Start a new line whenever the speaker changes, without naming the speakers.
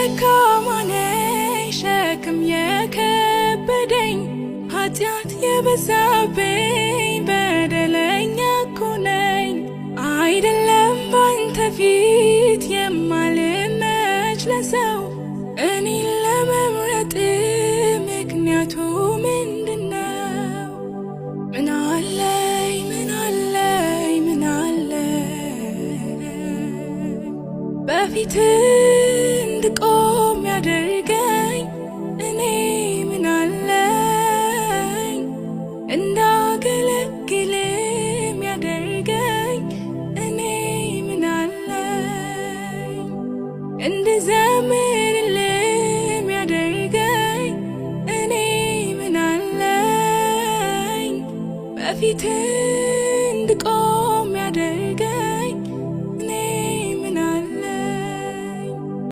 ደካማ ነኝ ሸክም የከበደኝ ኃጢአት የበዛብኝ በደለኛ እኮ ነኝ። አይደለም ባንተ ፊት የማልመች ለሰው እኔን ለመምረጥ ምክንያቱ ምንድነው? ምን አለኝ ምን አለኝ ምን አለኝ በፊት እንድቆም ያደርገኝ እኔ ምን አለኝ እንዳገለግልም ያደርገኝ እኔ ምን አለኝ እንድዘምርልም ያደርገኝ እኔ ምን አለኝ በፊት